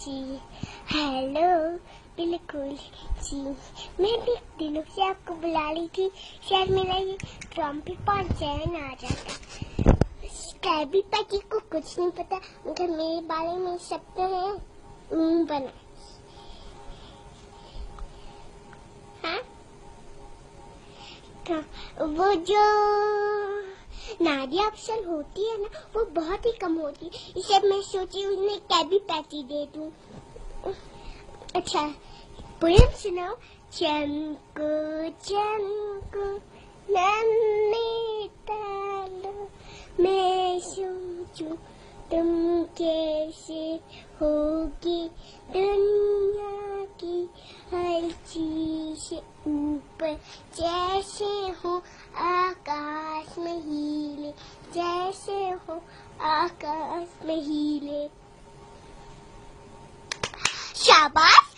जी hello, बिल्कुल जी। मैं भी दिनों से आपको बुला रही थी, शायद मेरा ये ट्रम्पिक पर चैन आ जाता। कैबी पैकी को कुछ नहीं पता, मगर मेरे बारे में सब तो है बना। हाँ, तो वो जो नादिया अफसल होती है ना, वो बहुत ही कम होती है, इसलिए मैं सोची उन्हें कैबी पैटी दे दूं। अच्छा, पोएम सुनाओ। चमको चमको नन्हे तारों, मैं सोचूं तुम कैसे होगी दुनिया की हर चीज ऊपर, जैसे हो आकाश में हीले, जैसे हो आकाश में हीले। शाबाश।